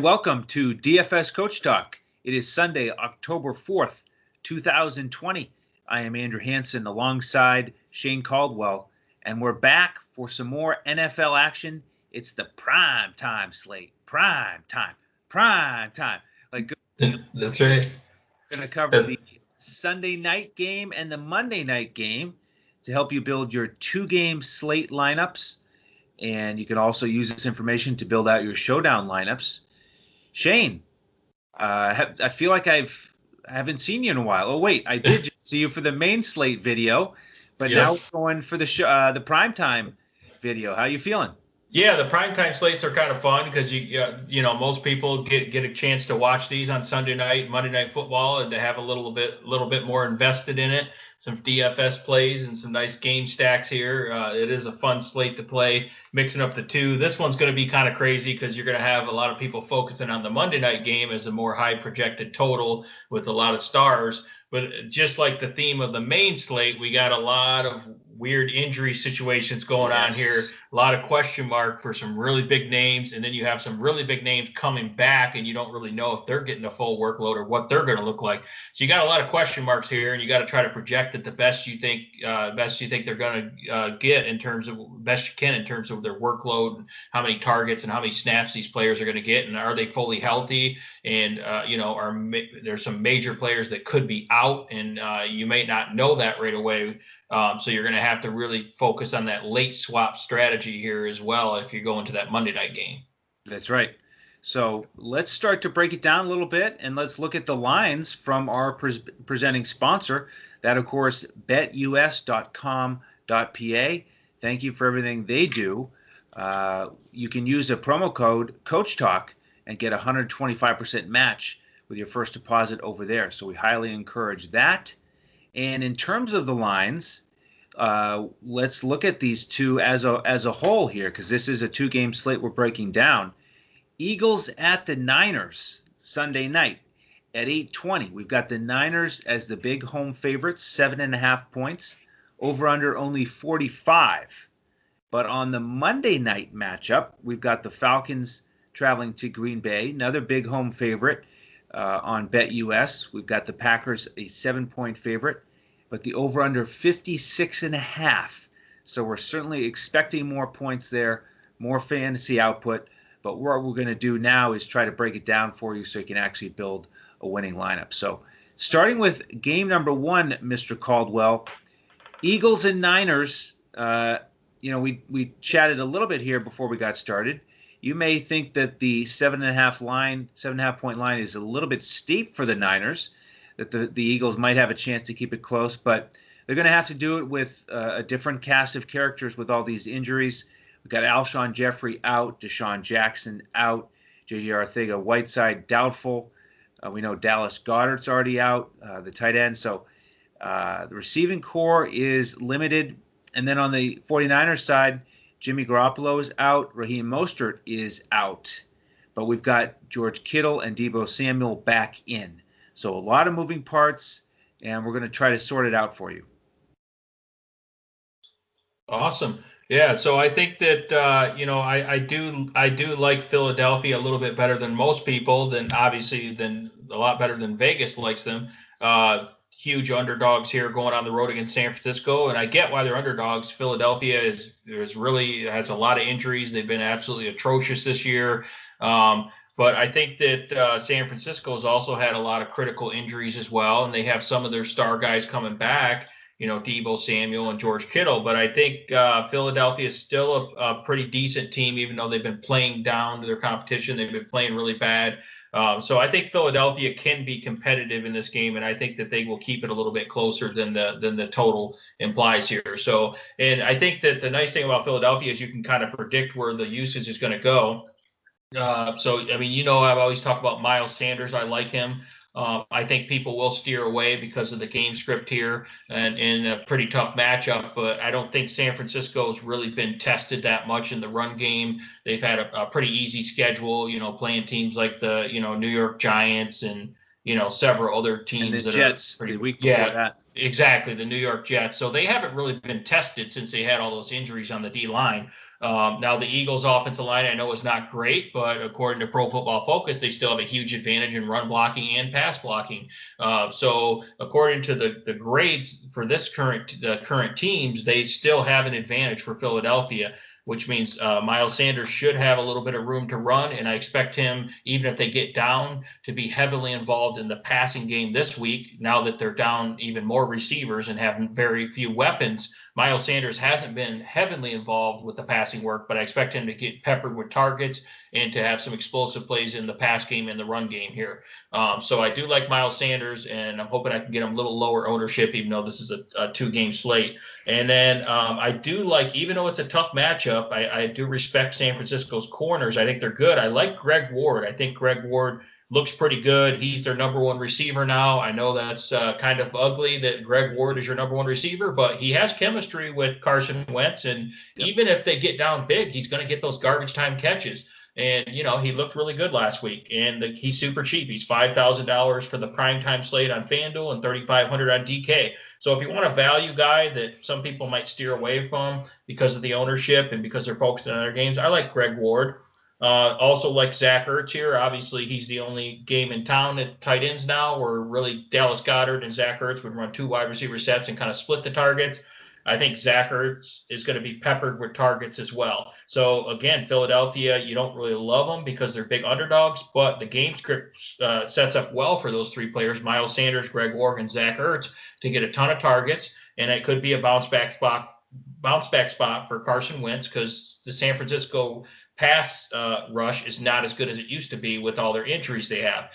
and welcome to DFS Coach Talk. It is Sunday, October 4th, 2020. I am Andrew Hansen alongside Shane Caldwell, and we're back for some more NFL action. It's the Primetime Slate. Primetime. Like, that's right. We're going to cover the Sunday night game and the Monday night game to help you build your two-game slate lineups. And you can also use this information to build out your showdown lineups. Shane, I feel like I haven't seen you in a while. Oh, wait, I did just see you for the main slate video, but now we're going for the primetime video. How are you feeling? Yeah, the primetime slates are kind of fun because you know most people get a chance to watch these on Sunday night, Monday Night Football, and to have a little bit more invested in it. Some DFS plays and some nice game stacks here. It is a fun slate to play, mixing up the two. This one's going to be kind of crazy because you're going to have a lot of people focusing on the Monday night game as a more high projected total with a lot of stars. But just like the theme of the main slate, we got a lot of weird injury situations going on here. A lot of question mark for some really big names. And then you have some really big names coming back and you don't really know if they're getting a full workload or what they're going to look like. So you got a lot of question marks here, and you got to try to project it the best you think they're going to get in terms of best you can in terms of their workload, and how many targets and how many snaps these players are going to get. And are they fully healthy? And, there's some major players that could be out, and you may not know that right away. So you're going to have to really focus on that late swap strategy here as well if you go into that Monday night game. That's right. So let's start to break it down a little bit, and let's look at the lines from our presenting sponsor. That, of course, BetUS.com.pa. Thank you for everything they do. You can use the promo code CoachTalk and get a 125% match with your first deposit over there. So we highly encourage that. And in terms of the lines, let's look at these two as a whole here, because this is a two-game slate we're breaking down. Eagles at the Niners Sunday night at 8:20. We've got the Niners as the big home favorites, 7.5 points. Over under only 45. But on the Monday night matchup, we've got the Falcons traveling to Green Bay, another big home favorite. On BetUS, we've got the Packers a 7-point favorite, but the over-under 56.5. So we're certainly expecting more points there, more fantasy output. But what we're going to do now is try to break it down for you so you can actually build a winning lineup. So starting with game number one, Mr. Caldwell, Eagles and Niners. We chatted a little bit here before we got started. You may think that the 7.5 point line is a little bit steep for the Niners, that the Eagles might have a chance to keep it close, but they're going to have to do it with a different cast of characters with all these injuries. We've got Alshon Jeffrey out, Deshaun Jackson out, J.J. Arcega-Whiteside doubtful. We know Dallas Goedert's already out, the tight end. So the receiving core is limited. And then on the 49ers side, Jimmy Garoppolo is out. Raheem Mostert is out. But we've got George Kittle and Deebo Samuel back in. So a lot of moving parts, and we're going to try to sort it out for you. Awesome. Yeah, so I think that I do like Philadelphia a little bit better than most people, than a lot better than Vegas likes them. Huge underdogs here going on the road against San Francisco, and I get why they're underdogs. Philadelphia has a lot of injuries. They've been absolutely atrocious this year. But I think that San Francisco has also had a lot of critical injuries as well, and they have some of their star guys coming back, Deebo Samuel and George Kittle. But I think Philadelphia is still a pretty decent team, even though they've been playing down to their competition. They've been playing really bad. So I think Philadelphia can be competitive in this game, and I think that they will keep it a little bit closer than the total implies here. So, and I think that the nice thing about Philadelphia is you can kind of predict where the usage is going to go. I've always talked about Miles Sanders. I like him. I think people will steer away because of the game script here and in a pretty tough matchup, but I don't think San Francisco's really been tested that much in the run game. They've had a pretty easy schedule, playing teams like the, New York Giants and several other And the teams that Jets are pretty, the week before yeah, that. exactly, the New York Jets. So they haven't really been tested since they had all those injuries on the D line. Now the Eagles' offensive line I know is not great, but according to Pro Football Focus, they still have a huge advantage in run blocking and pass blocking. So according to the grades for the current teams, they still have an advantage for Philadelphia, which means Miles Sanders should have a little bit of room to run. And I expect him, even if they get down, to be heavily involved in the passing game this week. Now that they're down even more receivers and have very few weapons, Miles Sanders hasn't been heavily involved with the passing work, but I expect him to get peppered with targets and to have some explosive plays in the pass game and the run game here. So I do like Miles Sanders, and I'm hoping I can get him a little lower ownership, even though this is a 2-game slate. And then I do like, even though it's a tough matchup, I do respect San Francisco's corners. I think they're good. I like Greg Ward. I think Greg Ward looks pretty good. He's their number one receiver now. I know that's kind of ugly that Greg Ward is your number one receiver, but he has chemistry with Carson Wentz. And even if they get down big, he's going to get those garbage time catches. And, he looked really good last week. And he's super cheap. He's $5,000 for the primetime slate on FanDuel and $3,500 on DK. So if you want a value guy that some people might steer away from because of the ownership and because they're focusing on their games, I like Greg Ward. Also like Zach Ertz here. Obviously, he's the only game in town at tight ends now where really Dallas Goedert and Zach Ertz would run 2 wide receiver sets and kind of split the targets. I think Zach Ertz is going to be peppered with targets as well. So again, Philadelphia, you don't really love them because they're big underdogs, but the game script sets up well for those 3 players, Miles Sanders, Greg Ward, and Zach Ertz, to get a ton of targets, and it could be a bounce back spot for Carson Wentz because the San Francisco pass rush is not as good as it used to be with all their injuries they have.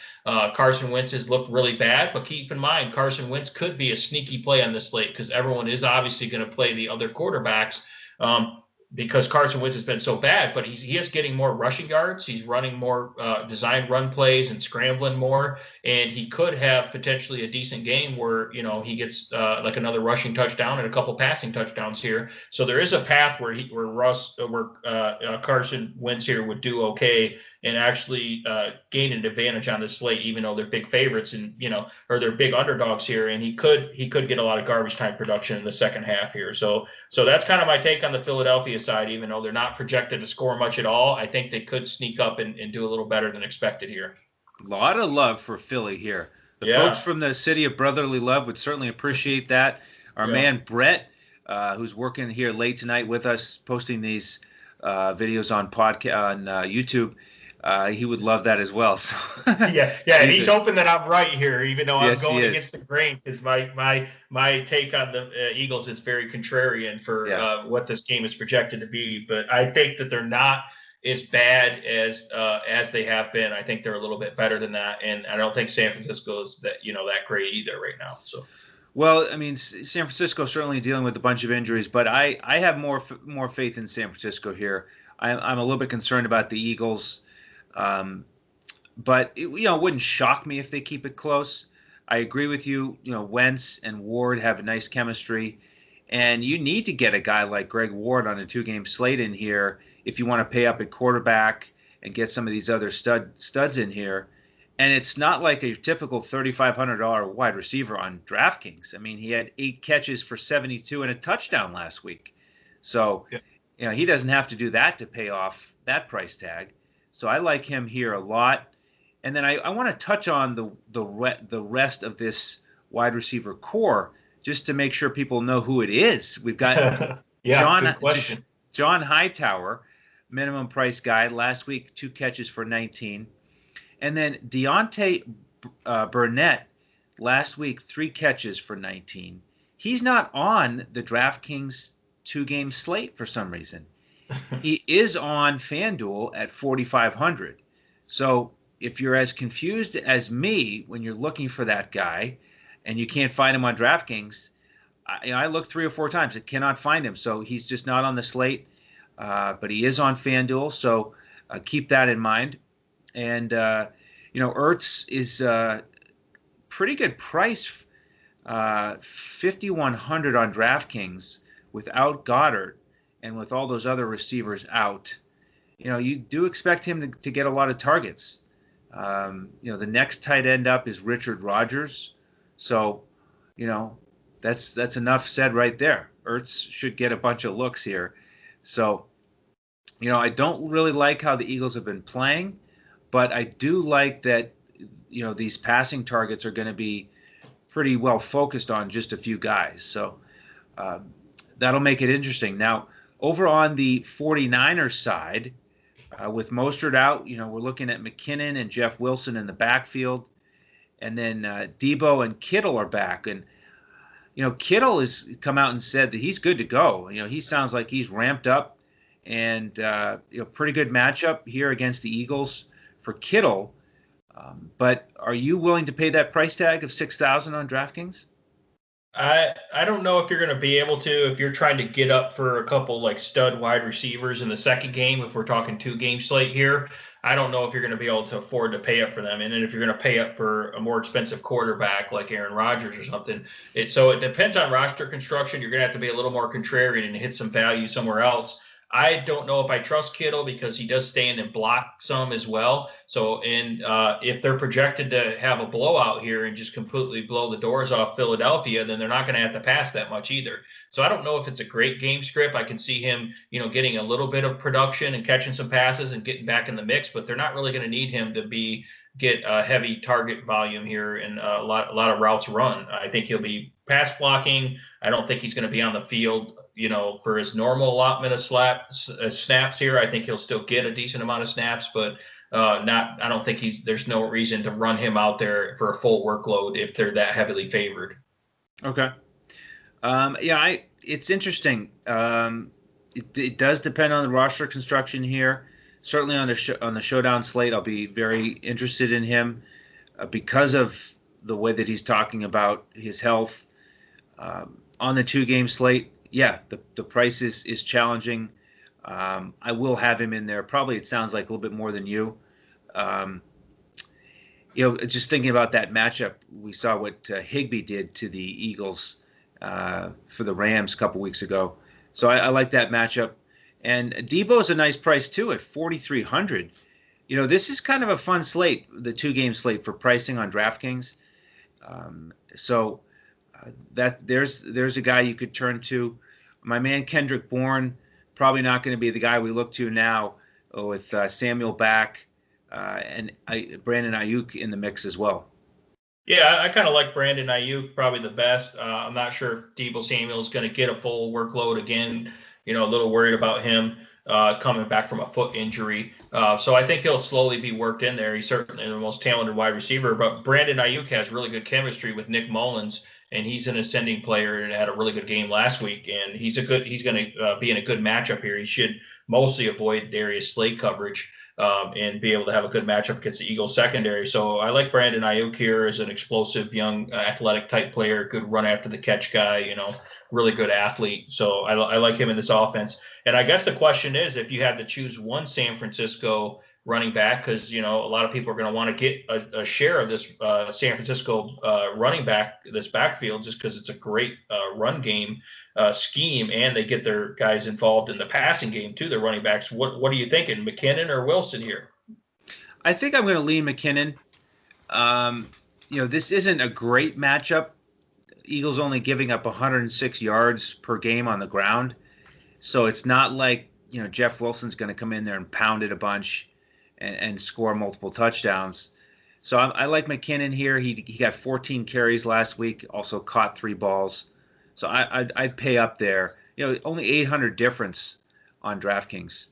Carson Wentz has looked really bad, but keep in mind, Carson Wentz could be a sneaky play on this slate because everyone is obviously going to play the other quarterbacks because Carson Wentz has been so bad, but he is getting more rushing yards. He's running more designed run plays and scrambling more, and he could have potentially a decent game where, he gets like another rushing touchdown and a couple passing touchdowns here. So there is a path where Carson Wentz here would do okay and actually gain an advantage on this slate, even though they're big favorites and, or they're big underdogs here. And he could get a lot of garbage time production in the second half here. So that's kind of my take on the Philadelphia side. Even though they're not projected to score much at all, I think they could sneak up and do a little better than expected here. A lot of love for Philly here. The folks from the city of brotherly love would certainly appreciate that. Our man Brett, who's working here late tonight with us, posting these videos on YouTube. He would love that as well. So he's hoping that I'm right here, even though I'm going against the grain, because my take on the Eagles is very contrarian for what this game is projected to be. But I think that they're not as bad as they have been. I think they're a little bit better than that, and I don't think San Francisco is that great either right now. So. Well, I mean, San Francisco certainly dealing with a bunch of injuries, but I have more faith in San Francisco here. I'm a little bit concerned about the Eagles. But it wouldn't shock me if they keep it close. I agree with you. Wentz and Ward have a nice chemistry, and you need to get a guy like Greg Ward on a 2-game slate in here if you want to pay up at quarterback and get some of these other studs in here. And it's not like a typical $3,500 wide receiver on DraftKings. I mean, he had 8 catches for 72 and a touchdown last week. So, he doesn't have to do that to pay off that price tag. So I like him here a lot. And then I want to touch on the rest of this wide receiver core just to make sure people know who it is. We've got John Hightower, minimum price guy. Last week, 2 catches for 19. And then Deontay Burnett, last week, 3 catches for 19. He's not on the DraftKings 2-game slate for some reason. He is on FanDuel at 4,500. So if you're as confused as me when you're looking for that guy and you can't find him on DraftKings, I looked 3 or 4 times. I cannot find him. So he's just not on the slate, but he is on FanDuel. So keep that in mind. And, Ertz is pretty good price, 5,100 on DraftKings without Goddard. And with all those other receivers out, you do expect him to get a lot of targets. The next tight end up is Richard Rodgers. So, that's enough said right there. Ertz should get a bunch of looks here. So, I don't really like how the Eagles have been playing, but I do like that, these passing targets are going to be pretty well focused on just a few guys. So that'll make it interesting. Now, over on the 49ers side, with Mostert out, we're looking at McKinnon and Jeff Wilson in the backfield. And then Debo and Kittle are back. And, Kittle has come out and said that he's good to go. He sounds like he's ramped up. And, pretty good matchup here against the Eagles for Kittle. But are you willing to pay that price tag of $6,000 on DraftKings? I don't know if you're going to be able to, if you're trying to get up for a couple like stud wide receivers in the second game, if we're talking 2-game slate here. I don't know if you're going to be able to afford to pay up for them. And then if you're going to pay up for a more expensive quarterback like Aaron Rodgers or something, it depends on roster construction. You're going to have to be a little more contrarian and hit some value somewhere else. I don't know if I trust Kittle because he does stand and block some as well. So, if they're projected to have a blowout here and just completely blow the doors off Philadelphia, then they're not going to have to pass that much either. So I don't know if it's a great game script. I can see him, getting a little bit of production and catching some passes and getting back in the mix, but they're not really going to need him to get a heavy target volume here and a lot of routes run. I think he'll be pass blocking. I don't think he's going to be on the field, for his normal allotment of snaps here. I think he'll still get a decent amount of snaps, but I don't think there's no reason to run him out there for a full workload if they're that heavily favored. Okay. It's interesting. It does depend on the roster construction here. Certainly on the Showdown slate, I'll be very interested in him because of the way that he's talking about his health. On the 2-game slate, the price is challenging. I will have him in there. Probably it sounds like a little bit more than you. Just thinking about that matchup, we saw what Higbee did to the Eagles for the Rams a couple weeks ago. So I like that matchup. And Debo's a nice price too at $4,300. This is kind of a fun slate, the 2-game slate for pricing on DraftKings. There's a guy you could turn to. My man Kendrick Bourne, probably not going to be the guy we look to now with Samuel back and Brandon Ayuk in the mix as well. Yeah, I kind of like Brandon Ayuk probably the best. I'm not sure if Deebo Samuel is going to get a full workload again. A little worried about him coming back from a foot injury. So I think he'll slowly be worked in there. He's certainly the most talented wide receiver, but Brandon Ayuk has really good chemistry with Nick Mullins, and he's an ascending player and had a really good game last week. And he's going to be in a good matchup here. He should mostly avoid Darius Slade coverage and be able to have a good matchup against the Eagles secondary. So I like Brandon Ayuk here as an explosive, young, athletic type player, good run after the catch guy, really good athlete. So I like him in this offense. And I guess the question is, if you had to choose one San Francisco running back, because, a lot of people are going to want to get a share of this San Francisco running back, this backfield, just because it's a great run game scheme, and they get their guys involved in the passing game too, their running backs. What are you thinking, McKinnon or Wilson here? I think I'm going to lean McKinnon. This isn't a great matchup. Eagles only giving up 106 yards per game on the ground. So it's not like, Jeff Wilson's going to come in there and pound it a bunch and score multiple touchdowns. So I like McKinnon here. He got 14 carries last week, also caught 3 balls. So I'd pay up there. Only 800 difference on DraftKings.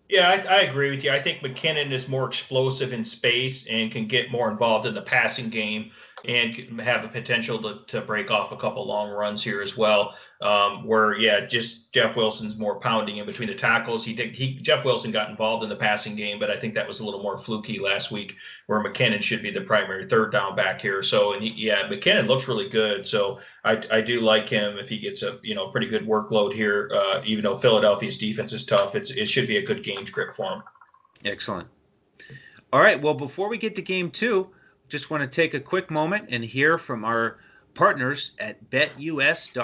Yeah, I agree with you. I think McKinnon is more explosive in space and can get more involved in the passing game and can have the potential to break off a couple long runs here as well. Just Jeff Wilson's more pounding in between the tackles. Jeff Wilson got involved in the passing game, but I think that was a little more fluky last week, where McKinnon should be the primary third down back here. So, McKinnon looks really good. So I do like him if he gets a pretty good workload here. Even though Philadelphia's defense is tough, it should be a good game script for him. Excellent. All right. Well, before we get to game 2, just want to take a quick moment and hear from our partners at BetUS.com.pa.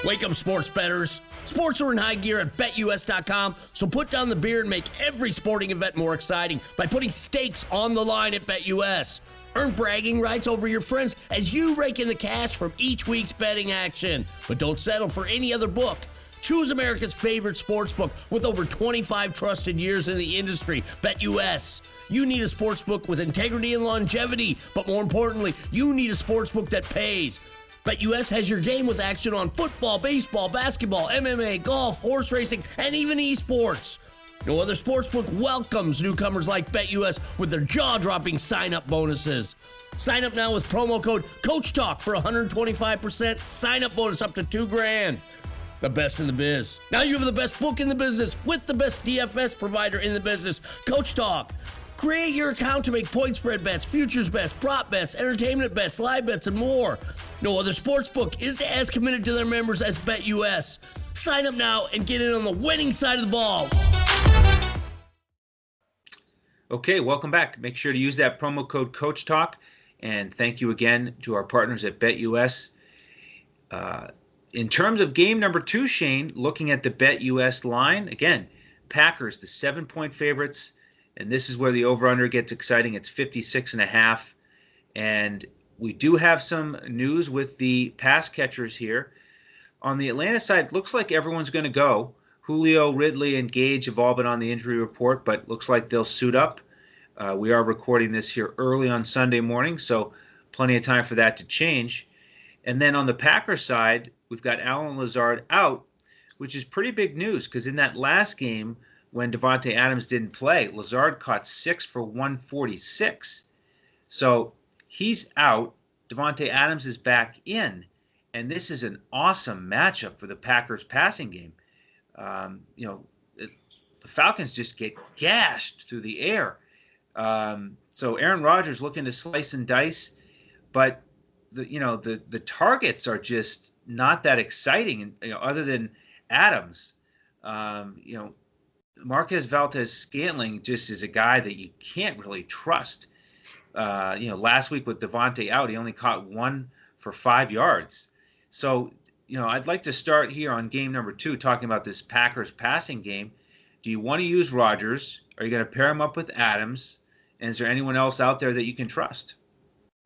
Wake up, sports bettors. Sports are in high gear at BetUS.com, so put down the beer and make every sporting event more exciting by putting stakes on the line at BetUS. Earn bragging rights over your friends as you rake in the cash from each week's betting action. But don't settle for any other book. Choose America's favorite sports book with over 25 trusted years in the industry, BetUS. You need a sports book with integrity and longevity, but more importantly, you need a sports book that pays. BetUS has your game with action on football, baseball, basketball, MMA, golf, horse racing, and even esports. No other sportsbook welcomes newcomers like BetUS with their jaw-dropping sign-up bonuses. Sign up now with promo code CoachTalk for 125% sign-up bonus up to $2,000. The best in the biz. Now you have the best book in the business with the best DFS provider in the business, Coach Talk. Create your account to make point spread bets, futures bets, prop bets, entertainment bets, live bets, and more. No other sportsbook is as committed to their members as BetUS. Sign up now and get in on the winning side of the ball. Okay, welcome back. Make sure to use that promo code CoachTalk. And thank you again to our partners at BetUS. In terms of game number 2, Shane, looking at the BetUS line, again, Packers, the 7-point favorites. And this is where the over-under gets exciting. It's 56.5. And we do have some news with the pass catchers here. On the Atlanta side, looks like everyone's going to go. Julio, Ridley, and Gage have all been on the injury report, but looks like they'll suit up. We are recording this here early on Sunday morning, so plenty of time for that to change. And then on the Packers side, we've got Allen Lazard out, which is pretty big news because in that last game, when Davante Adams didn't play, Lazard caught 6 for 146. So he's out. Davante Adams is back in. And this is an awesome matchup for the Packers passing game. The Falcons just get gashed through the air. So Aaron Rodgers looking to slice and dice. But, the targets are just not that exciting, other than Adams. Marquez Valdes-Scantling just is a guy that you can't really trust. Last week with Davante out, he only caught 1 for 5 yards. So, I'd like to start here on game number 2, talking about this Packers passing game. Do you want to use Rodgers? Are you going to pair him up with Adams? And is there anyone else out there that you can trust?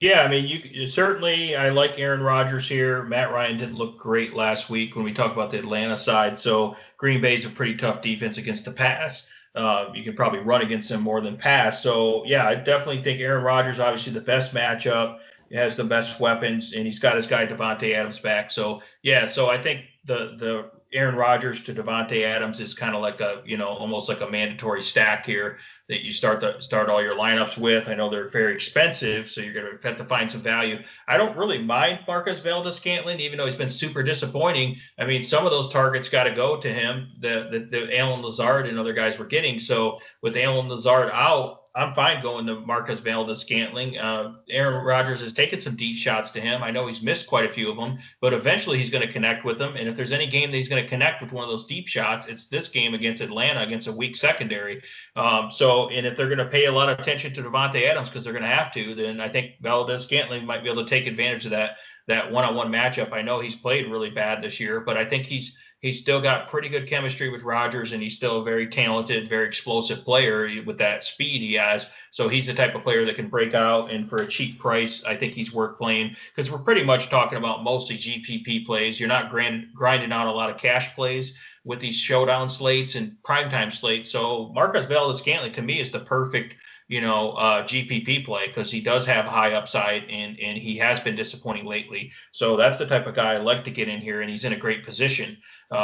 Yeah, I mean, you certainly, I like Aaron Rodgers here. Matt Ryan didn't look great last week when we talk about the Atlanta side. So Green Bay's a pretty tough defense against the pass. You can probably run against them more than pass. So, yeah, I definitely think Aaron Rodgers, obviously the best matchup, has the best weapons, and he's got his guy Davante Adams back. So, yeah, so I think the Aaron Rodgers to Davante Adams is kind of like almost like a mandatory stack here that you start all your lineups with. I know they're very expensive, so you're going to have to find some value. I don't really mind Marquez Valdes-Scantling, even though he's been super disappointing. I mean, some of those targets got to go to him, the Allen Lazard and other guys were getting. So with Allen Lazard out, I'm fine going to Marquez Valdes-Scantling. Aaron Rodgers has taken some deep shots to him. I know he's missed quite a few of them, but eventually he's going to connect with them. And if there's any game that he's going to connect with one of those deep shots, it's this game against Atlanta, against a weak secondary. And if they're going to pay a lot of attention to Davante Adams, because they're going to have to, then I think Valdes-Scantling might be able to take advantage of that one-on-one matchup. I know he's played really bad this year, but I think he's still got pretty good chemistry with Rodgers, and he's still a very talented, very explosive player with that speed he has. So he's the type of player that can break out, and for a cheap price, I think he's worth playing, because we're pretty much talking about mostly GPP plays. You're not grinding out a lot of cash plays with these showdown slates and primetime slates. So Marquez Valdes-Scantling, to me, is the perfect GPP play, because he does have high upside and he has been disappointing lately. So that's the type of guy I like to get in here, and he's in a great position.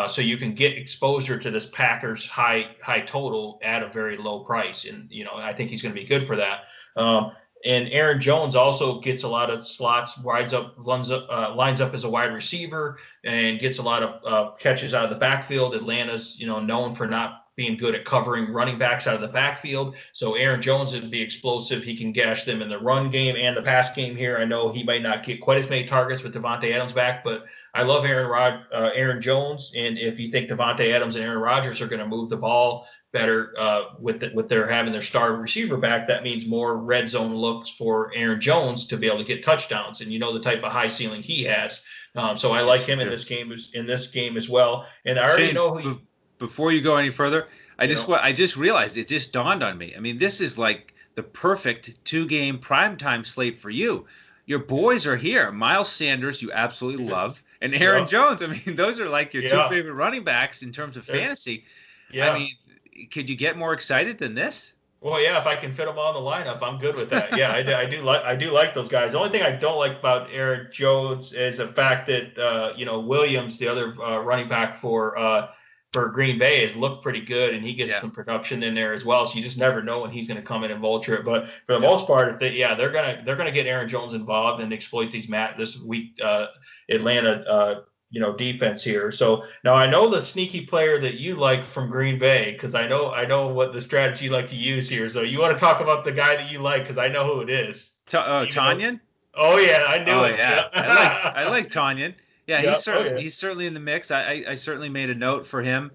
So you can get exposure to this Packers high total at a very low price. And, I think he's going to be good for that. And Aaron Jones also gets a lot of slots, lines up as a wide receiver, and gets a lot of catches out of the backfield. Atlanta's, known for not being good at covering running backs out of the backfield. So Aaron Jones would be explosive. He can gash them in the run game and the pass game here. I know he might not get quite as many targets with Devontae Adams back, but I love Aaron Jones. And if you think Devontae Adams and Aaron Rodgers are going to move the ball better with their having their star receiver back, that means more red zone looks for Aaron Jones to be able to get touchdowns. And you know the type of high ceiling he has. So I like him in this game as well. And I already know who. Before you go any further, I just realized, it just dawned on me. I mean, this is like the perfect 2-game primetime slate for you. Your boys are here. Miles Sanders, you absolutely love, and Aaron Jones. I mean, those are like your two favorite running backs in terms of fantasy. Yeah. I mean, could you get more excited than this? Well, yeah, if I can fit them all in the lineup, I'm good with that. Yeah, I do like those guys. The only thing I don't like about Aaron Jones is the fact that Williams, the other running back for Green Bay, has looked pretty good, and he gets some production in there as well. So you just never know when he's going to come in and vulture it. But for the most part, they're gonna get Aaron Jones involved and exploit this week Atlanta defense here. So now I know the sneaky player that you like from Green Bay, because I know what the strategy you like to use here. So you want to talk about the guy that you like, because I know who it is. Tanyan? Oh yeah, I knew it. Yeah. I like Tanyan. Yeah, he's certainly in the mix. I certainly made a note for him.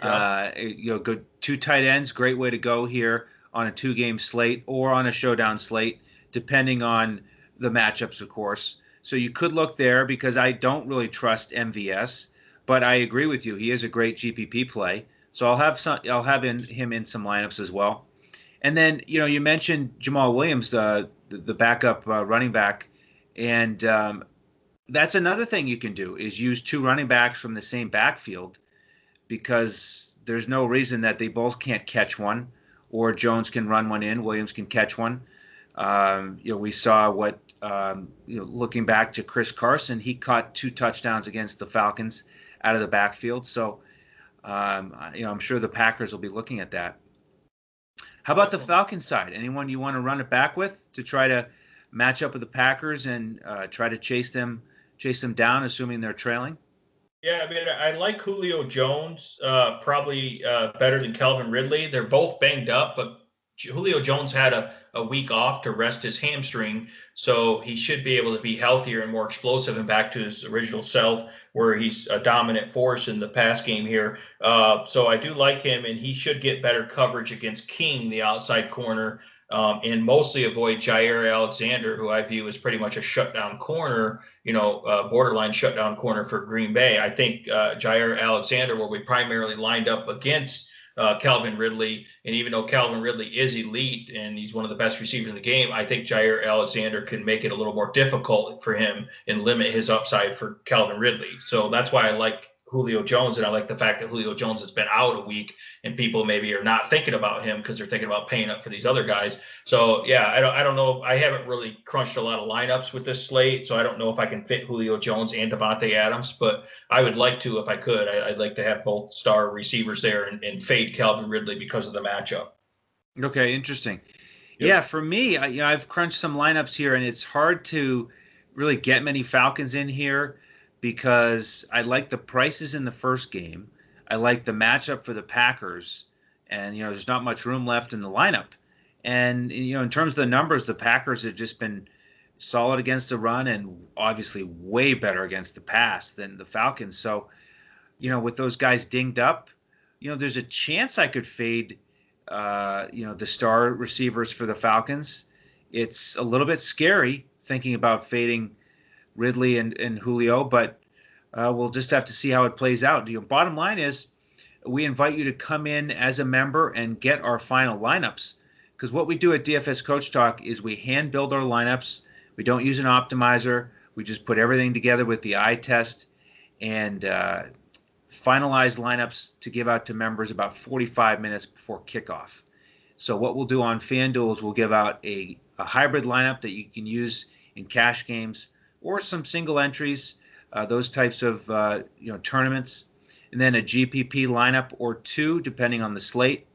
Good 2 tight ends, great way to go here on a 2-game slate or on a showdown slate, depending on the matchups, of course. So you could look there, because I don't really trust MVS, but I agree with you. He is a great GPP play. So I'll have him in some lineups as well. And then you mentioned Jamal Williams, the backup running back, and that's another thing you can do, is use 2 running backs from the same backfield, because there's no reason that they both can't catch one, or Jones can run one in, Williams can catch one. We saw what, looking back to Chris Carson, he caught 2 touchdowns against the Falcons out of the backfield. So, I'm sure the Packers will be looking at that. How about the Falcons side? Anyone you want to run it back with to try to match up with the Packers and try to chase them down, assuming they're trailing? Yeah, I mean, I like Julio Jones probably better than Calvin Ridley. They're both banged up, but Julio Jones had a week off to rest his hamstring, so he should be able to be healthier and more explosive and back to his original self, where he's a dominant force in the pass game here. So I do like him, and he should get better coverage against King, the outside corner, and mostly avoid Jair Alexander, who I view as pretty much a shutdown corner, borderline shutdown corner for Green Bay. I think Jair Alexander will be primarily lined up against Calvin Ridley. And even though Calvin Ridley is elite and he's one of the best receivers in the game, I think Jair Alexander can make it a little more difficult for him and limit his upside for Calvin Ridley. So that's why I like Julio Jones, and I like the fact that Julio Jones has been out a week and people maybe are not thinking about him because they're thinking about paying up for these other guys. So yeah, I don't know. I haven't really crunched a lot of lineups with this slate, so I don't know if I can fit Julio Jones and Devontae Adams, but I would like to if I could. I'd like to have both star receivers there and fade Calvin Ridley because of the matchup. Okay, interesting. Yeah, for me, I've crunched some lineups here, and it's hard to really get many Falcons in here, because I like the prices in the first game. I like the matchup for the Packers, and there's not much room left in the lineup. And in terms of the numbers, the Packers have just been solid against the run and obviously way better against the pass than the Falcons. So, with those guys dinged up, there's a chance I could fade the star receivers for the Falcons. It's a little bit scary thinking about fading Ridley and Julio, but we'll just have to see how it plays out. Bottom line is, we invite you to come in as a member and get our final lineups, because what we do at DFS Coach Talk is we hand build our lineups. We don't use an optimizer. We just put everything together with the eye test and finalize lineups to give out to members about 45 minutes before kickoff. So what we'll do on FanDuel is we'll give out a hybrid lineup that you can use in cash games or some single entries, those types of tournaments, and then a GPP lineup or 2, depending on the slate.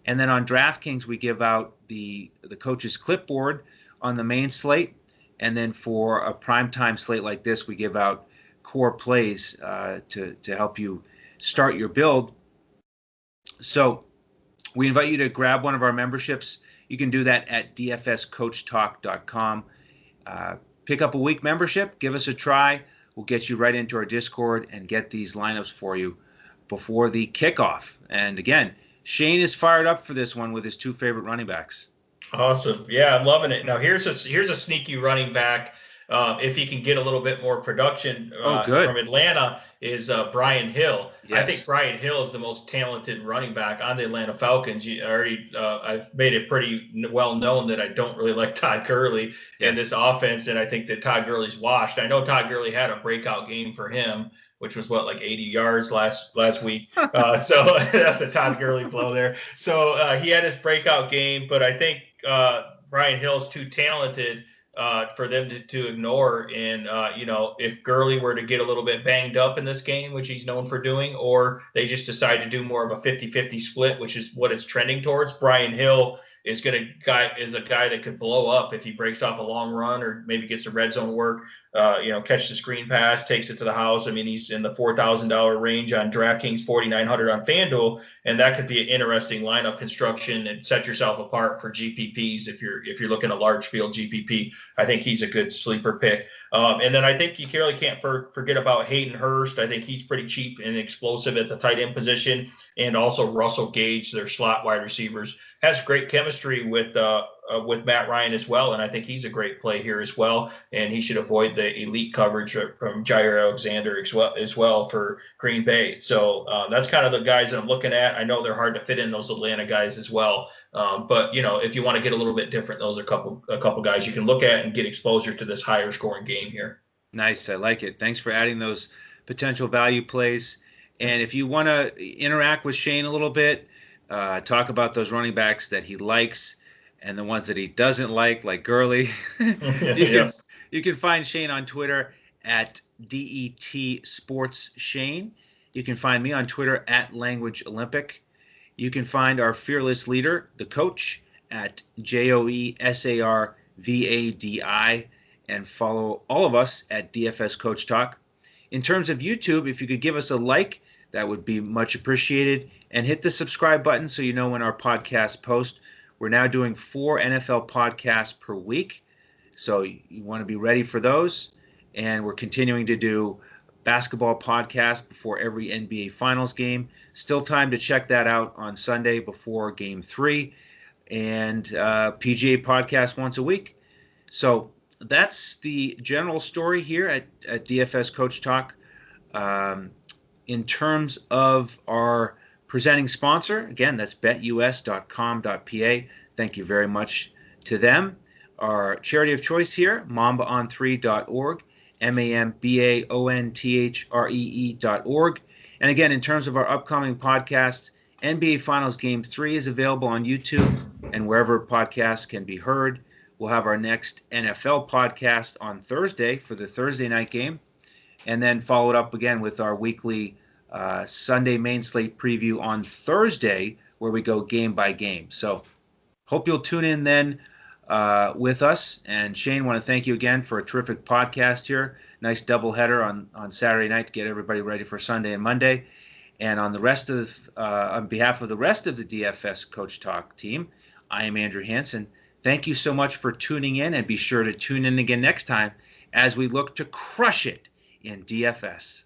And then on DraftKings, we give out the coach's clipboard on the main slate. And then for a primetime slate like this, we give out core plays to help you start your build. So we invite you to grab one of our memberships. You can do that at dfscoachtalk.com. Pick up a week membership, give us a try. We'll get you right into our Discord and get these lineups for you before the kickoff. And again, Shane is fired up for this one with his 2 favorite running backs. Awesome. Yeah, I'm loving it. Now here's a sneaky running back. If he can get a little bit more production from Atlanta, is Brian Hill. Yes. I think Brian Hill is the most talented running back on the Atlanta Falcons. I've made it pretty well known that I don't really like Todd Gurley in this offense, and I think that Todd Gurley's washed. I know Todd Gurley had a breakout game for him, which was like 80 yards last week. So that's a Todd Gurley blow there. So he had his breakout game, but I think Brian Hill's too talented for them to ignore. And, if Gurley were to get a little bit banged up in this game, which he's known for doing, or they just decide to do more of a 50-50 split, which is what it's trending towards, Brian Hill is a guy that could blow up if he breaks off a long run or maybe gets a red zone work, catch the screen pass, takes it to the house. I mean, he's in the $4,000 range on DraftKings, $4,900 on FanDuel, and that could be an interesting lineup construction and set yourself apart for GPPs if you're looking at large field GPP. I think he's a good sleeper pick. And then I think you really can't forget about Hayden Hurst. I think he's pretty cheap and explosive at the tight end position, and also Russell Gage, their slot wide receivers, has great chemistry with Matt Ryan as well, and I think he's a great play here as well. And he should avoid the elite coverage from Jair Alexander as well for Green Bay. So that's kind of the guys that I'm looking at. I know they're hard to fit in those Atlanta guys as well, but if you want to get a little bit different, those are a couple guys you can look at and get exposure to this higher scoring game here. Nice, I like it. Thanks for adding those potential value plays. And if you want to interact with Shane a little bit, talk about those running backs that he likes and the ones that he doesn't like Gurley. You can find Shane on Twitter at DET Sports Shane. You can find me on Twitter at Language Olympic. You can find our fearless leader, the coach, at JOESARVADI, and follow all of us at DFS Coach Talk. In terms of YouTube, if you could give us a like, that would be much appreciated. And hit the subscribe button so you know when our podcasts post. We're now doing 4 NFL podcasts per week, so you want to be ready for those. And we're continuing to do basketball podcasts before every NBA Finals game. Still time to check that out on Sunday before Game 3. And PGA podcast once a week. So that's the general story here at DFS Coach Talk. In terms of our presenting sponsor, again, that's betus.com.pa. Thank you very much to them. Our charity of choice here, mambaon3.org, mambaontree.org. And again, in terms of our upcoming podcasts, NBA Finals Game 3 is available on YouTube and wherever podcasts can be heard. We'll have our next NFL podcast on Thursday for the Thursday night game, and then followed up again with our weekly Sunday main slate preview on Thursday, where we go game by game. So hope you'll tune in then with us. And Shane, want to thank you again for a terrific podcast here. Nice doubleheader on Saturday night to get everybody ready for Sunday and Monday. And on behalf of the rest of the DFS Coach Talk team, I am Andrew Hansen. Thank you so much for tuning in, and be sure to tune in again next time as we look to crush it in DFS.